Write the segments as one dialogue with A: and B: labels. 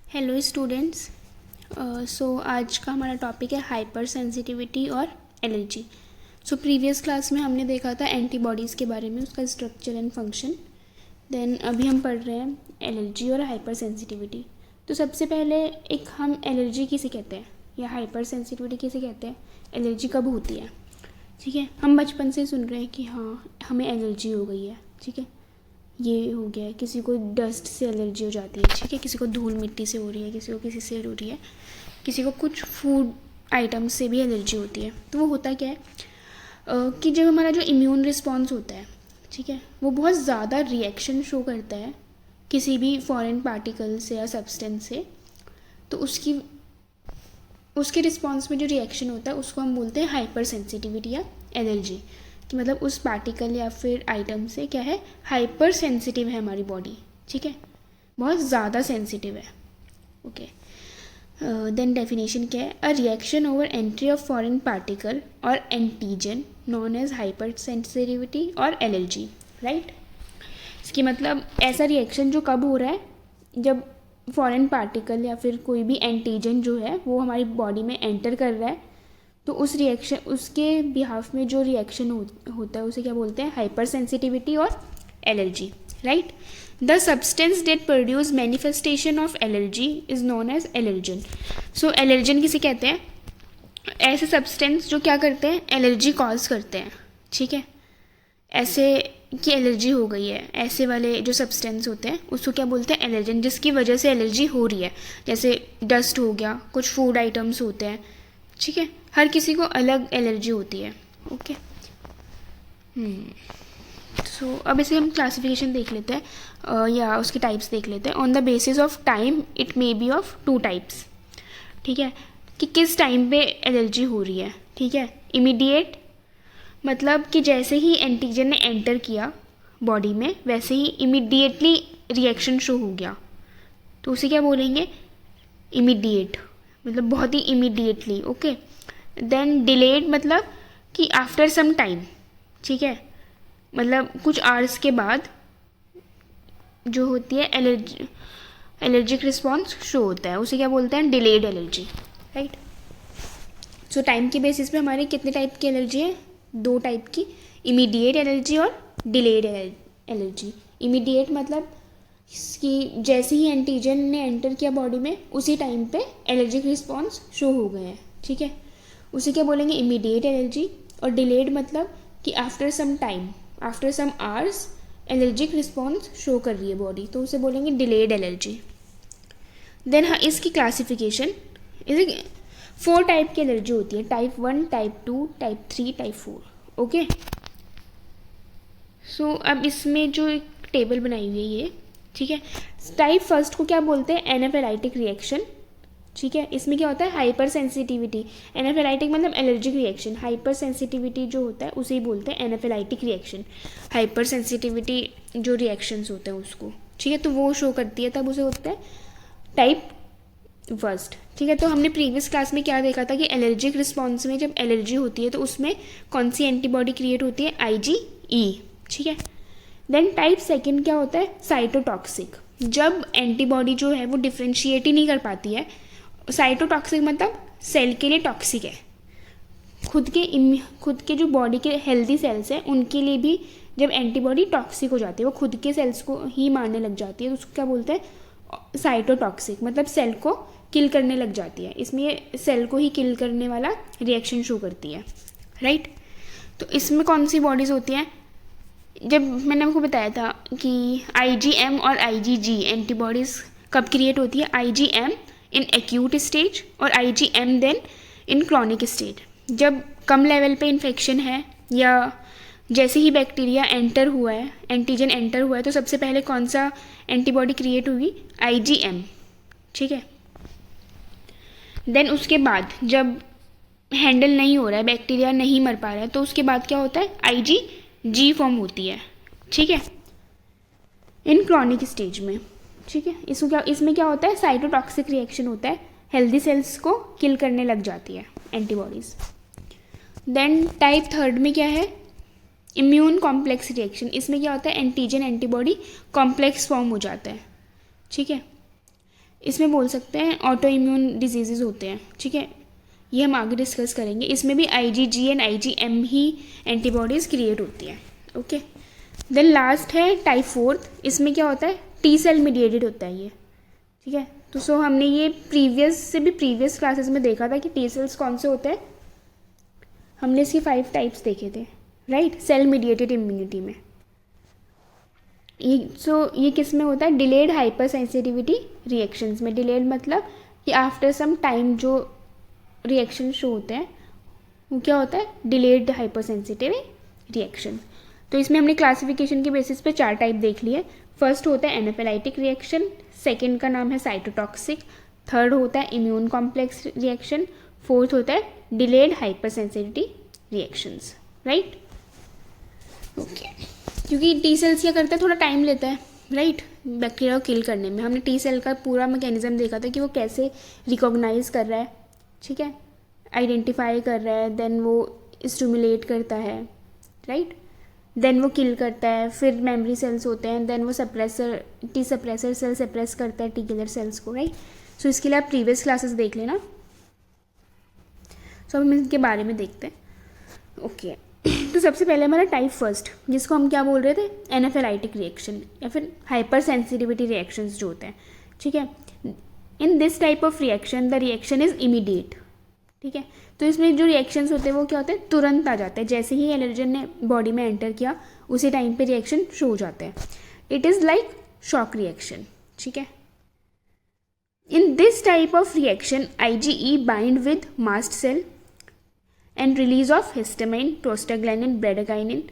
A: Hello students. सो आज का हमारा टॉपिक है हाइपर सेंसिटिविटी और एलर्जी। सो प्रीवियस क्लास में हमने देखा था एंटीबॉडीज़ के बारे में, उसका स्ट्रक्चर एंड फंक्शन। देन अभी हम पढ़ रहे हैं एलर्जी और हाइपर सेंसिटिविटी। तो सबसे पहले एक हम एलर्जी किसे कहते हैं या हाइपर सेंसिटिविटी किसे कहते हैं, एलर्जी कब होती है। ठीक है, हम बचपन से सुन रहे हैं कि हाँ हमें एलर्जी हो गई है। ठीक है, ये हो गया है, किसी को डस्ट से एलर्जी हो जाती है। ठीक है, किसी को धूल मिट्टी से हो रही है, किसी को किसी से हो रही है, किसी को कुछ फूड आइटम्स से भी एलर्जी होती है। तो वो होता क्या है कि जब हमारा जो इम्यून रिस्पॉन्स होता है, ठीक है, वो बहुत ज़्यादा रिएक्शन शो करता है किसी भी फॉरेन पार्टिकल से या सब्सटेंस से, तो उसके रिस्पॉन्स में जो रिएक्शन होता है उसको हम बोलते हैं हाइपर सेंसिटिविटी या एलर्जी। कि मतलब उस पार्टिकल या फिर आइटम से क्या है, हाइपर सेंसिटिव है हमारी बॉडी। ठीक है, बहुत ज़्यादा सेंसिटिव है। ओके, देन डेफिनेशन क्या है, a reaction over entry of foreign particle और antigen known as hyper sensitivity और एलर्जी। राइट, इसकी मतलब ऐसा रिएक्शन जो कब हो रहा है, जब फॉरेन पार्टिकल या फिर कोई भी एंटीजन जो है वो हमारी बॉडी में एंटर कर रहा है, तो उस रिएक्शन उसके बिहाफ में जो रिएक्शन होता है उसे क्या बोलते हैं, हाइपर सेंसिटिविटी और allergy. Right, the substance that produce manifestation of allergy is known as allergen. So allergen किसे कहते हैं, ऐसे सब्सटेंस जो क्या करते हैं, एलर्जी कॉज करते हैं। ठीक है, ऐसे कि एलर्जी हो गई है, ऐसे वाले जो सब्सटेंस होते हैं उसको क्या बोलते हैं, एलर्जन, जिसकी वजह से एलर्जी हो रही है। जैसे डस्ट हो गया, कुछ फूड आइटम्स होते हैं। ठीक है, हर किसी को अलग एलर्जी होती है। ओके, सो अब इसे हम क्लासिफिकेशन देख लेते हैं या उसके टाइप्स देख लेते हैं। On the basis of time it may be of 2 types. ठीक है, कि किस टाइम पे एलर्जी हो रही है। ठीक है, इमीडिएट, मतलब कि जैसे ही एंटीजन ने एंटर किया बॉडी में वैसे ही इमीडिएटली रिएक्शन शो हो गया, तो उसे क्या बोलेंगे, इमीडिएट, मतलब बहुत ही इमीडिएटली। ओके, देन डिलेड, मतलब कि आफ्टर सम टाइम। ठीक है, मतलब कुछ आवर्स के बाद जो होती है एलर्जिक रिस्पॉन्स शो होता है, उसे क्या बोलते हैं, डिलेड एलर्जी। राइट, सो टाइम के बेसिस पे हमारी कितने टाइप की एलर्जी है, 2 टाइप की, इमीडिएट एलर्जी और डिलेड एलर्जी। इमीडिएट मतलब कि जैसे ही एंटीजन ने एंटर किया बॉडी में उसी टाइम पे एलर्जिक रिस्पॉन्स शो हो गए हैं। ठीक है, उसे क्या बोलेंगे, इमीडिएट एलर्जी। और डिलेड मतलब कि after some time, after some hours allergic response show कर रही है बॉडी, तो उसे बोलेंगे डिलेड एलर्जी। देन हाँ, इसकी क्लासिफिकेशन, इसे 4 टाइप की एलर्जी होती है, type 1, type 2, type 3, type 4। Okay, so अब इसमें जो एक टेबल बनाई हुई है ये, ठीक है, टाइप फर्स्ट को क्या बोलते हैं, एनाफिलाइटिक रिएक्शन। ठीक है, इसमें क्या होता है, हाइपर सेंसिटिविटी। एनाफिलाइटिक मतलब एलर्जिक रिएक्शन, हाइपर सेंसिटिविटी जो होता है उसे ही बोलते हैं एनाफिलाइटिक रिएक्शन। हाइपर सेंसिटिविटी जो रिएक्शंस होते हैं उसको, ठीक है, तो वो शो करती है, तब उसे होता है टाइप फर्स्ट। ठीक है, तो हमने प्रीवियस क्लास में क्या देखा था कि एलर्जिक रिस्पॉन्स में जब एलर्जी होती है तो उसमें कौन सी एंटीबॉडी क्रिएट होती है, IgE। ठीक है, देन टाइप सेकंड क्या होता है, साइटोटॉक्सिक, जब एंटीबॉडी जो है वो डिफ्रेंशिएट ही नहीं कर पाती है। साइटोटॉक्सिक मतलब सेल के लिए टॉक्सिक है, खुद के जो बॉडी के हेल्दी सेल्स हैं उनके लिए भी जब एंटीबॉडी टॉक्सिक हो जाती है, वो खुद के सेल्स को ही मारने लग जाती है, तो उसको क्या बोलते हैं, साइटोटॉक्सिक, मतलब सेल को किल करने लग जाती है। इसमें सेल को ही किल करने वाला रिएक्शन शो करती है। राइट, तो इसमें कौन सी बॉडीज़ होती हैं, जब मैंने आपको बताया था कि IgM और IgG एंटीबॉडीज़ कब क्रिएट होती है, IgM इन एक्यूट स्टेज और IgM then in chronic stage. जब कम लेवल पे इन्फेक्शन है या जैसे ही बैक्टीरिया एंटर हुआ है, एंटीजन एंटर हुआ है, तो सबसे पहले कौन सा एंटीबॉडी क्रिएट होगी, IgM। ठीक है, देन उसके बाद जब हैंडल नहीं हो रहा है, बैक्टीरिया नहीं मर पा रहा है, तो उसके बाद क्या होता है, IgG फॉर्म होती है। ठीक है, इन क्रोनिक स्टेज में। ठीक है, इसमें क्या होता है, साइटोटॉक्सिक रिएक्शन होता है, हेल्दी सेल्स को किल करने लग जाती है एंटीबॉडीज़। देन टाइप थर्ड में क्या है, इम्यून कॉम्प्लेक्स रिएक्शन। इसमें क्या होता है, एंटीजन एंटीबॉडी कॉम्प्लेक्स फॉर्म हो जाता है। ठीक है, इसमें बोल सकते हैं ऑटो इम्यून डिजीज़ होते हैं, ठीक है, ये हम आगे डिस्कस करेंगे। इसमें भी IgG and IgM he antibodies create होती हैं, ओके। देन लास्ट है टाइप 4, इसमें क्या होता है, टी सेल मीडिएटेड होता है ये, ठीक है। तो सो हमने ये प्रीवियस क्लासेस में देखा था कि टी सेल्स कौन से होते हैं, हमने इसकी 5 टाइप्स देखे थे, राइट, सेल मीडिएटेड इम्यूनिटी में। ये किस में होता है, डिलेड हाइपर सेंसिटिविटी रिएक्शंस में। डिलेड मतलब कि आफ्टर सम टाइम जो रिएक्शन शो होते हैं वो क्या होता है, डिलेड हाइपर सेंसिटिव रिएक्शन। तो इसमें हमने क्लासिफिकेशन के बेसिस पे 4 टाइप देख लिए। फर्स्ट होता है एनाफिलाइटिक रिएक्शन, सेकेंड का नाम है साइटोटॉक्सिक, थर्ड होता है इम्यून कॉम्प्लेक्स रिएक्शन, फोर्थ होता है delayed hyper sensitivity reactions, right, okay. क्योंकि टी सेल्स क्या करते हैं, थोड़ा टाइम लेता है, राइट, बैक्टीरिया को किल करने में। हमने टी सेल का पूरा मैकेनिज्म देखा था कि वो कैसे रिकॉग्नाइज कर रहा है, ठीक है, आइडेंटिफाई कर रहा है, देन वो स्टिमुलेट करता है, राइट, देन वो किल करता है, फिर मेमोरी सेल्स होते हैं, देन वो टी सप्रेसर सेल सप्रेस करता है टी किलर सेल्स को, राइट। सो इसके लिए आप प्रीवियस क्लासेस देख लेना। सो हम इनके बारे में देखते हैं, ओके। तो सबसे पहले हमारा टाइप फर्स्ट, जिसको हम क्या बोल रहे थे, एनाफिलाइटिक रिएक्शन या फिर हाइपर सेंसिटिविटी रिएक्शंस जो होते हैं, ठीक है। In this type of reaction the reaction is immediate, ठीक है। तो इसमें जो रिएक्शंस होते हैं वो क्या होते हैं, तुरंत आ जाते हैं, जैसे ही एलर्जन ने बॉडी में एंटर किया उसी टाइम पे रिएक्शन शो हो जाते हैं। It is like shock reaction, ठीक है। In this type of reaction IgE bind with mast cell and release of histamine, prostaglandin, bradykinin,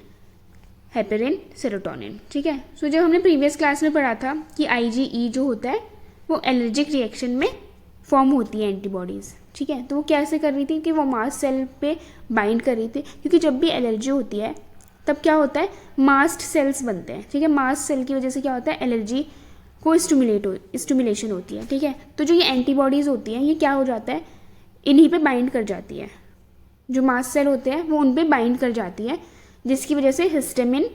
A: heparin, serotonin, ठीक है। सो जब हमने प्रीवियस क्लास में पढ़ा था कि IgE जो होता है वो एलर्जिक रिएक्शन में फॉर्म होती है एंटीबॉडीज़, ठीक है। तो वो कैसे कर रही थी कि वो मास्ट सेल पे बाइंड कर रही थी, क्योंकि जब भी एलर्जी होती है तब क्या होता है, मास्ट सेल्स बनते हैं, ठीक है। मास्ट सेल की वजह से क्या होता है, एलर्जी को स्टिमुलेशन होती है, ठीक है। तो जो ये एंटीबॉडीज़ होती हैं ये क्या हो जाता है, इन्हीं पे बाइंड कर जाती है, जो मास्ट सेल होते हैं वो उन पे बाइंड कर जाती है, जिसकी वजह से हिस्टामिन,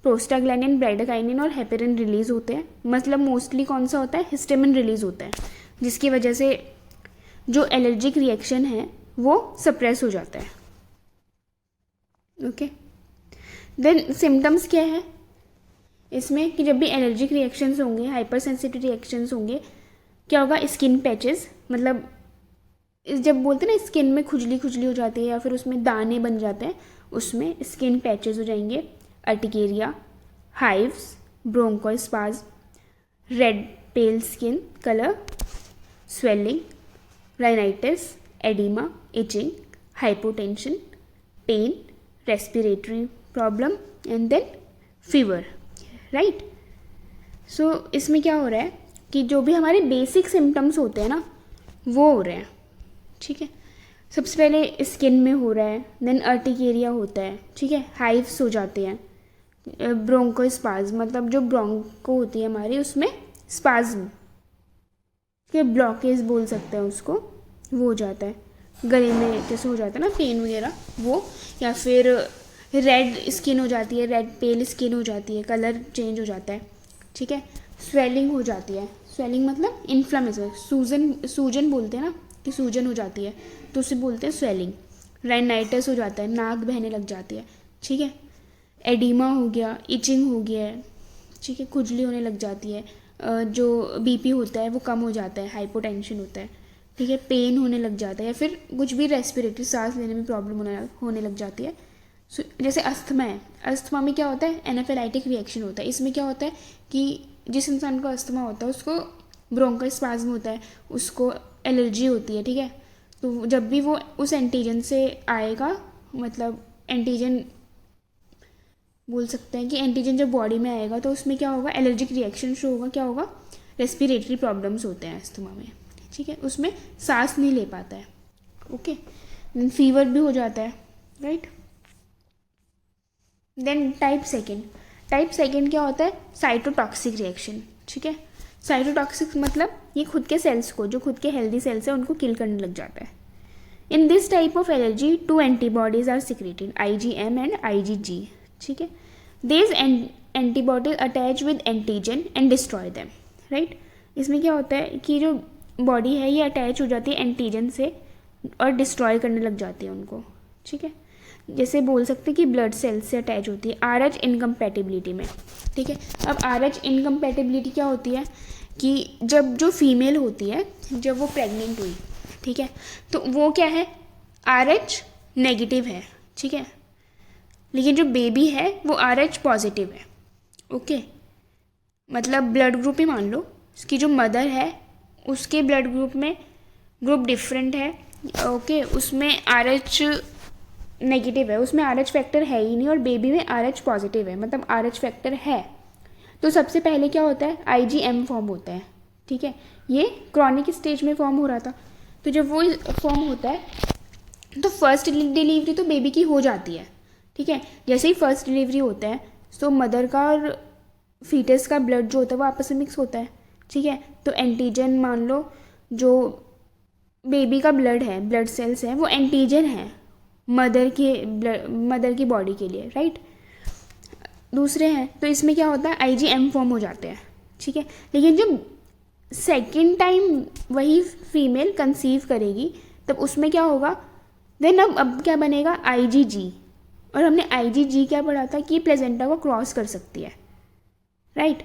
A: प्रोस्टाग्लैंडिन, ब्राइडोकाइनिन और हेपेरिन रिलीज होते हैं। मतलब मोस्टली कौन सा होता है, हिस्टामिन रिलीज होता है, जिसकी वजह से जो एलर्जिक रिएक्शन है वो सप्रेस हो जाता है, ओके। देन सिम्टम्स क्या है इसमें, कि जब भी एलर्जिक रिएक्शंस होंगे, हाइपर सेंसिटिव रिएक्शंस होंगे, क्या होगा, स्किन पैचेस, मतलब जब बोलते हैं ना स्किन में खुजली खुजली हो जाती है या फिर उसमें दाने बन जाते हैं, उसमें स्किन पैचेस हो जाएंगे, urticaria, hives, bronchospasm, red pale skin colour, swelling, rhinitis, oedema, itching, hypotension, pain, respiratory problem and then fever, right. So इसमें क्या हो रहा है कि जो भी हमारे बेसिक सिम्टम्स होते हैं ना वो हो रहे हैं, ठीक है। सबसे पहले स्किन में हो रहा है, देन अर्टिकेरिया होता है, ठीक है, हाइव्स हो जाते हैं, ब्रोंकोस्पाज्म मतलब जो ब्रोंको होती है हमारी उसमें स्पाज्म के ब्लॉकेज बोल सकते हैं उसको, वो हो जाता है, गले में जैसे हो जाता है ना पेन वगैरह वो, या फिर रेड स्किन हो जाती है, रेड पेल स्किन हो जाती है, कलर चेंज हो जाता है, ठीक है। स्वेलिंग हो जाती है, स्वेलिंग मतलब इन्फ्लामेशन, सूजन बोलते हैं ना कि सूजन हो जाती है तो उसे बोलते हैं स्वेलिंग। राइनाइटिस हो जाता है, नाक बहने लग जाती है, ठीक है। एडिमा हो गया, इचिंग हो गया है, ठीक है, खुजली होने लग जाती है, जो बीपी होता है वो कम हो जाता है, हाइपोटेंशन होता है, ठीक है, पेन होने लग जाता है, या फिर कुछ भी रेस्पिरेटरी सांस लेने में प्रॉब्लम होने लग जाती है। जैसे अस्थमा है, अस्थमा में क्या होता है, एनाफिलाइटिक रिएक्शन होता है। इसमें क्या होता है कि जिस इंसान को अस्थमा होता है उसको ब्रोंकोस्पाज्म होता है, उसको एलर्जी होती है, ठीक है। तो जब भी वो उस एंटीजन से आएगा, मतलब एंटीजन बोल सकते हैं कि एंटीजन जब बॉडी में आएगा तो उसमें क्या होगा, एलर्जिक रिएक्शन शो होगा, क्या होगा, रेस्पिरेटरी प्रॉब्लम्स होते हैं अस्थमा में, ठीक है, उसमें सांस नहीं ले पाता है, ओके। देन फीवर भी हो जाता है, राइट। देन टाइप सेकेंड क्या होता है, साइटोटॉक्सिक रिएक्शन, ठीक है। साइटोटॉक्सिक मतलब ये खुद के सेल्स को, जो खुद के हेल्दी सेल्स हैं उनको किल करने लग जाता है। In this type of allergy 2 antibodies are secreted, IgM and IgG, ठीक है। This antibodies attach with antigen and destroy them, right. इसमें क्या होता है कि जो बॉडी है ये अटैच हो जाती है एंटीजन से और डिस्ट्रॉय करने लग जाती है उनको, ठीक है। जैसे बोल सकते हैं कि ब्लड सेल्स से अटैच होती है RH इनकम्पैटिबिलिटी में, ठीक है। अब RH इनकम्पैटिबिलिटी क्या होती है कि जब जो फीमेल होती है, जब वो प्रेग्नेंट हुई, ठीक है, तो वो क्या है, RH नेगेटिव है, ठीक है, लेकिन जो बेबी है वो RH पॉजिटिव है, ओके। मतलब ब्लड ग्रुप ही मान लो, उसकी जो मदर है उसके ब्लड ग्रुप में ग्रुप डिफरेंट है, ओके, उसमें RH नेगेटिव है, उसमें RH फैक्टर है ही नहीं, और बेबी में RH पॉजिटिव है, मतलब RH फैक्टर है। तो सबसे पहले क्या होता है, IgM फॉर्म होता है, ठीक है। ये क्रॉनिक स्टेज में फॉर्म हो रहा था, तो जब वो फॉर्म होता है तो फर्स्ट डिलीवरी तो बेबी की हो जाती है, ठीक है। जैसे ही फर्स्ट डिलीवरी होता है तो मदर का और फीटस का ब्लड जो होता है वो आपस में मिक्स होता है, ठीक है। तो एंटीजन मान लो, जो बेबी का ब्लड है, ब्लड सेल्स है, वो एंटीजन है मदर की बॉडी के लिए, राइट। दूसरे हैं तो इसमें क्या होता है, IgM फॉर्म हो जाते हैं, ठीक है। लेकिन जब सेकेंड टाइम वही फीमेल कंसीव करेगी तब उसमें क्या होगा, देन अब क्या बनेगा, IgG। और हमने IgG क्या पढ़ा था कि प्लेजेंटा को क्रॉस कर सकती है, राइट।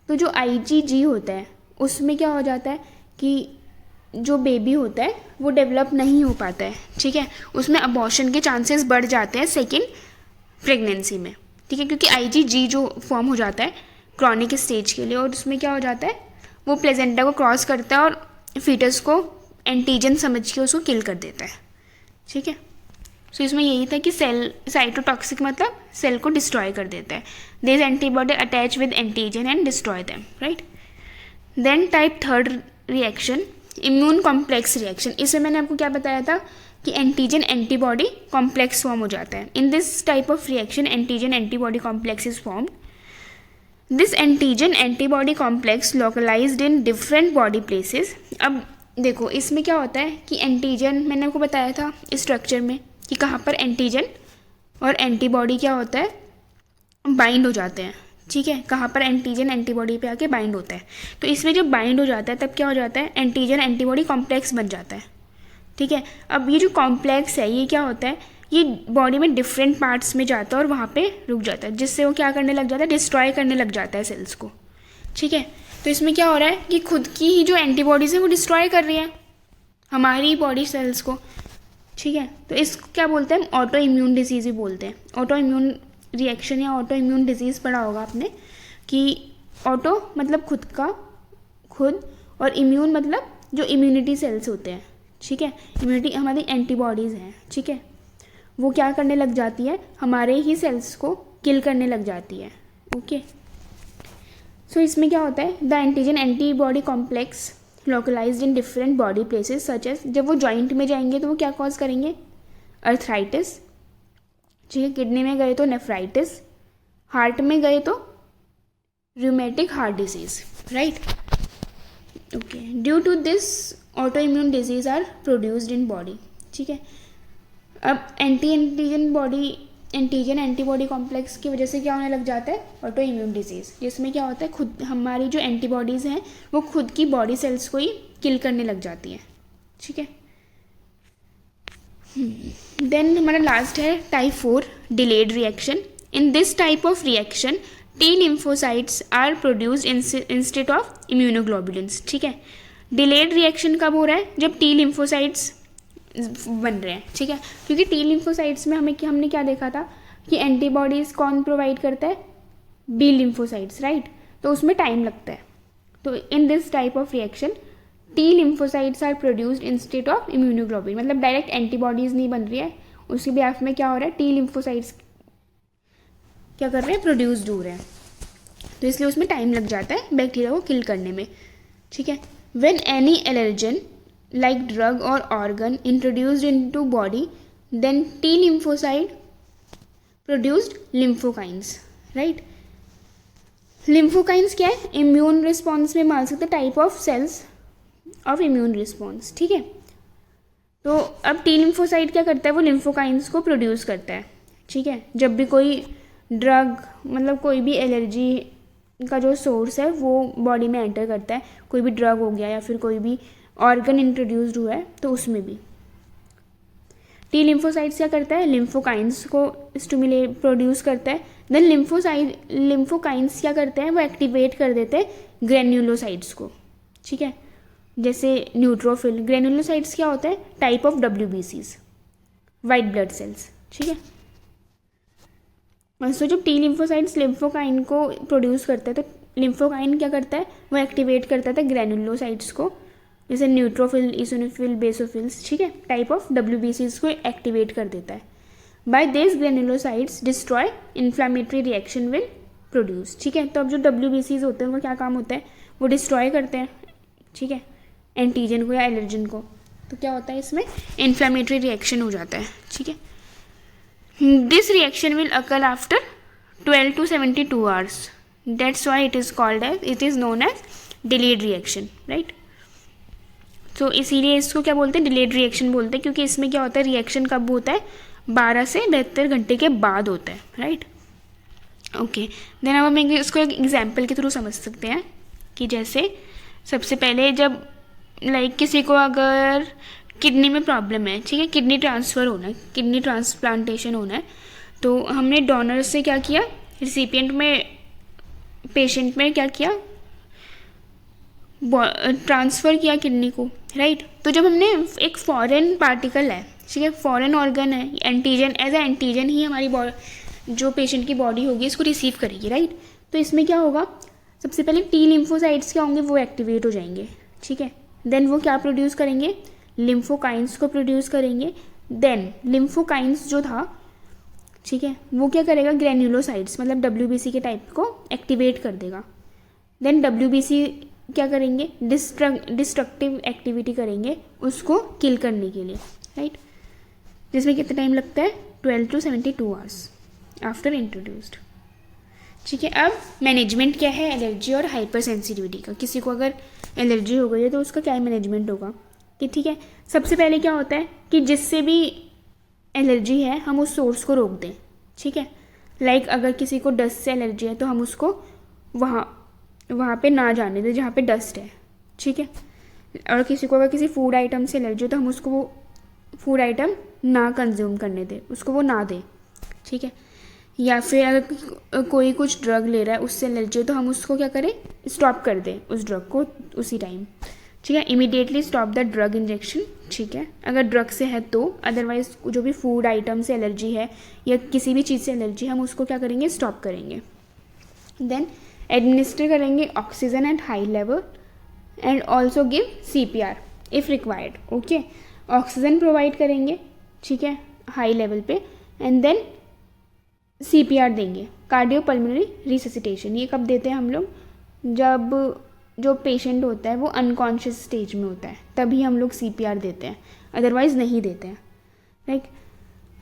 A: तो जो IgG होता है उसमें क्या हो जाता है कि जो बेबी होता है वो डेवलप नहीं हो पाता है, ठीक है। उसमें अबॉर्शन के चांसेस बढ़ जाते हैं सेकेंड प्रेगनेंसी में, ठीक है, क्योंकि IgG जो फॉर्म हो जाता है क्रॉनिक स्टेज के लिए, और उसमें क्या हो जाता है, वो प्लेजेंटा को क्रॉस करता है और फीटस को एंटीजन समझ के उसको किल कर देता है, ठीक है। सो इसमें यही था कि सेल साइटोटॉक्सिक मतलब सेल को डिस्ट्रॉय कर देता है। This antibody attach with antigen and destroy them, right. Then type third reaction, immune complex reaction. इसमें मैंने आपको क्या बताया था कि एंटीजन एंटीबॉडी कॉम्प्लेक्स फॉर्म हो जाता है। In this type of reaction antigen antibody complex is formed. This antigen antibody complex localised in different body places. अब देखो इसमें क्या होता है कि एंटीजन, मैंने आपको बताया था स्ट्रक्चर में कि कहाँ पर एंटीजन और एंटीबॉडी क्या होता है, बाइंड हो जाते हैं, ठीक है। कहाँ पर एंटीजन एंटीबॉडी पे आके बाइंड होता है, तो इसमें जब बाइंड हो जाता है तब क्या हो जाता है, एंटीजन एंटीबॉडी कॉम्प्लेक्स बन जाता है, ठीक है। अब ये जो कॉम्प्लेक्स है ये क्या होता है, ये बॉडी में डिफरेंट पार्ट्स में जाता है और वहाँ पे रुक जाता है, जिससे वो क्या करने लग जाता है, डिस्ट्रॉय करने लग जाता है सेल्स को, ठीक है। तो इसमें क्या हो रहा है कि खुद की ही जो एंटीबॉडीज़ है वो डिस्ट्रॉय कर रही है हमारी बॉडी सेल्स को, ठीक है। तो इसको क्या बोलते हैं, ऑटो इम्यून डिजीज़ ही बोलते हैं। ऑटो इम्यून रिएक्शन या ऑटो इम्यून डिजीज़ पढ़ा होगा आपने कि ऑटो मतलब खुद, और इम्यून मतलब जो इम्यूनिटी सेल्स होते हैं, ठीक है। इम्यूनिटी हमारी एंटीबॉडीज़ हैं, ठीक है, वो क्या करने लग जाती है, हमारे ही सेल्स को किल करने लग जाती है, ओके। सो इसमें क्या होता है, the antigen antibody complex localised in different body places such as, जब वो जॉइंट में जाएंगे तो वो क्या कॉज करेंगे, अर्थराइटिस, ठीक है। किडनी में गए तो नेफ्राइटिस, हार्ट में गए तो rheumatic heart disease, right, okay. Due to this auto immune disease are produced in body, ठीक है। अब एंटीजन एंटीबॉडी कॉम्प्लेक्स की वजह से क्या होने लग जाता है, ऑटो इम्यून डिजीज़, जिसमें क्या होता है, खुद हमारी जो एंटीबॉडीज़ हैं वो खुद की बॉडी सेल्स को ही किल करने लग जाती हैं, ठीक है। देन हमारा लास्ट है type 4 delayed reaction. In this type of reaction T lymphocytes are produced instead of immunoglobulins, ठीक है। डिलेड रिएक्शन कब हो रहा है, जब टी लिम्फोसाइट्स बन रहे हैं, ठीक है, क्योंकि टी लिम्फोसाइट्स में हमने क्या देखा था कि एंटीबॉडीज़ कौन प्रोवाइड करता है, बी लिम्फोसाइट्स, राइट। तो उसमें टाइम लगता है। तो in this type of reaction T lymphocytes are produced instead of immunoglobulin, मतलब डायरेक्ट एंटीबॉडीज़ नहीं बन रही है, उसके बिहाफ में क्या हो रहा है, टी लिम्फोसाइट्स क्या कर रहे हैं, प्रोड्यूस्ड हो रहे हैं, तो इसलिए उसमें टाइम लग जाता है बैक्टीरिया को किल करने में, ठीक है। When any allergen like drug or organ introduced into body, then T lymphocyte produced lymphokines, right. lymphocytes क्या है, immune response में मान सकते type of cells of immune response, ठीक है। तो अब टी लिम्फोसाइट क्या करता है, वो लिम्फोकाइंस को प्रोड्यूस करता है, ठीक है। जब भी कोई ड्रग मतलब कोई भी एलर्जी का जो सोर्स है वो बॉडी में एंटर करता है, कोई भी ड्रग हो गया या फिर कोई भी ऑर्गन इंट्रोड्यूस्ड हुआ है तो उसमें भी। टी लिम्फोसाइट्स क्या करता है, लिम्फोकाइंस को स्टिमुलेट प्रोड्यूस करता है। देन लिम्फोकाइंस क्या करते हैं, वो एक्टिवेट कर देते हैं ग्रेन्युलोसाइट्स को, ठीक है, जैसे न्यूट्रोफिल। ग्रेन्युलोसाइट्स क्या होता है, type of WBCs, white blood cells, ठीक है। सो जब टी लिम्फोसाइट्स लिम्फोकाइन को प्रोड्यूस करता है तो लिम्फोकाइन क्या करता है, वो एक्टिवेट करता है ग्रेन्युलोसाइट्स को, जैसे न्यूट्रोफिल, इसोनोफिल, बेसोफिल्स, ठीक है, टाइप ऑफ WBCs को एक्टिवेट कर देता है। By this granulocytes destroy inflammatory reaction will produce, ठीक है। तो अब जो WBCs होते हैं वो क्या काम होता है, वो डिस्ट्रॉय करते हैं, ठीक है, एंटीजन को या एलर्जन को। तो क्या होता है इसमें, इन्फ्लामेटरी रिएक्शन हो जाता है, ठीक है। This reaction will occur after 12 to 72 hours. That's why it is known as delayed reaction, right? तो इसीलिए इसको क्या बोलते हैं, डिलेड रिएक्शन बोलते हैं, क्योंकि इसमें क्या होता है, रिएक्शन कब होता है, 12 से 72 घंटे के बाद होता है, राइट। ओके, देन अब हम इसको एक एग्जाम्पल के थ्रू समझ सकते हैं कि जैसे सबसे पहले जब किसी को अगर किडनी में प्रॉब्लम है, ठीक है, किडनी ट्रांसफ़र होना है, किडनी ट्रांसप्लांटेशन होना है, तो हमने डोनर से क्या किया, रिसिपिएंट में, पेशेंट में क्या किया, ट्रांसफ़र किया किडनी को, राइट। तो जब हमने एक फॉरेन पार्टिकल है, ठीक है, फॉरेन ऑर्गन है, एंटीजन, एज ए एंटीजन ही हमारी जो पेशेंट की बॉडी होगी इसको रिसीव करेगी, राइट। तो इसमें क्या होगा, सबसे पहले टी लिम्फोसाइट्स क्या होंगे, वो एक्टिवेट हो जाएंगे, ठीक है। देन वो क्या प्रोड्यूस करेंगे, लिम्फोकाइंस को प्रोड्यूस करेंगे। देन लिम्फोकाइंस जो था, ठीक है, वो क्या करेगा, ग्रेन्युलोसाइट्स मतलब WBC के टाइप को एक्टिवेट कर देगा। देन WBC क्या करेंगे, डिस्ट्रक्टिव एक्टिविटी करेंगे उसको किल करने के लिए, राइट, जिसमें कितना टाइम लगता है, 12 to 72 hours आफ्टर इंट्रोड्यूस्ड, ठीक है। अब मैनेजमेंट क्या है एलर्जी और हाइपर सेंसिटिविटी का। किसी को अगर एलर्जी हो गई है तो उसका क्या मैनेजमेंट होगा कि, ठीक है, सबसे पहले क्या होता है कि जिससे भी एलर्जी है हम उस सोर्स को रोक दें, ठीक है। लाइक अगर किसी को डस्ट से एलर्जी है तो हम उसको वहाँ पे ना जाने दें जहाँ पे डस्ट है, ठीक है। और किसी को अगर किसी फूड आइटम से एलर्जी हो तो हम उसको वो फूड आइटम ना कंज्यूम करने दें, उसको वो ना दें, ठीक है। या फिर अगर कोई कुछ ड्रग ले रहा है उससे एलर्जी हो तो हम उसको क्या करें, स्टॉप कर दें उस ड्रग को उसी टाइम, ठीक है। Immediately stop the drug injection, ठीक है, अगर ड्रग से है तो। अदरवाइज जो भी फूड आइटम से एलर्जी है या किसी भी चीज़ से एलर्जी है हम उसको क्या करेंगे, स्टॉप करेंगे। देन एडमिनिस्टर करेंगे oxygen eight high level and also give CPR if required, okay. Oxygen provide करेंगे, ठीक है, हाई लेवल पे, एंड देन CPR देंगे, कार्डियोपल्मोनरी रिससिटेशन। ये कब देते हैं हम लोग, जब जो पेशेंट होता है वो अनकॉन्शियस स्टेज में होता है तभी हम लोग CPR देते हैं, अदरवाइज नहीं देते हैं, राइट।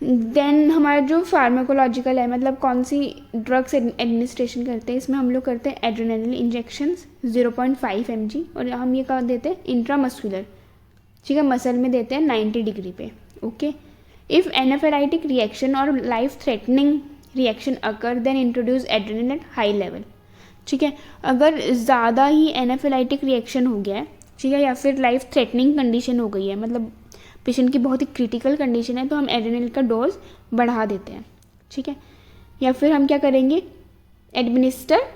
A: देन हमारा जो फार्माकोलॉजिकल है, मतलब कौन सी ड्रग्स एडमिनिस्ट्रेशन करते हैं, इसमें हम लोग करते हैं एड्रेनलिन इंजेक्शंस 0.5 mg, और हम ये कब देते हैं, इंट्रामस्कुलर, ठीक है, मसल में देते हैं 90 डिग्री पे, ओके। इफ़ एनाफिलाइटिक रिएक्शन और life threatening reaction occur then introduce adrenaline at high level, ठीक है। अगर ज़्यादा ही एनाफिलाइटिक रिएक्शन हो गया है, ठीक है, या फिर लाइफ थ्रेटनिंग कंडीशन हो गई है, मतलब पेशेंट की बहुत ही क्रिटिकल कंडीशन है, तो हम एड्रेनलिन का डोज बढ़ा देते हैं, ठीक है। या फिर हम क्या करेंगे, एडमिनिस्टर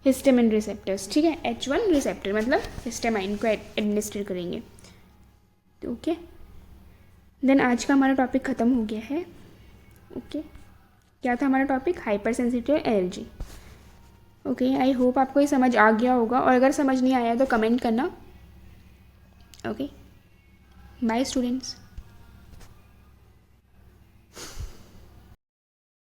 A: हिस्टामिन रिसेप्टर्स, ठीक है, H1 रिसेप्टर मतलब हिस्टामाइन को एडमिनिस्टर करेंगे, ओके। देन आज का हमारा टॉपिक ख़त्म हो गया है, ओके। क्या था हमारा topic, hyper sensitive allergy, okay. I hope आपको ये समझ आ गया होगा, और अगर समझ नहीं आया तो कमेंट करना, ओके। Bye students.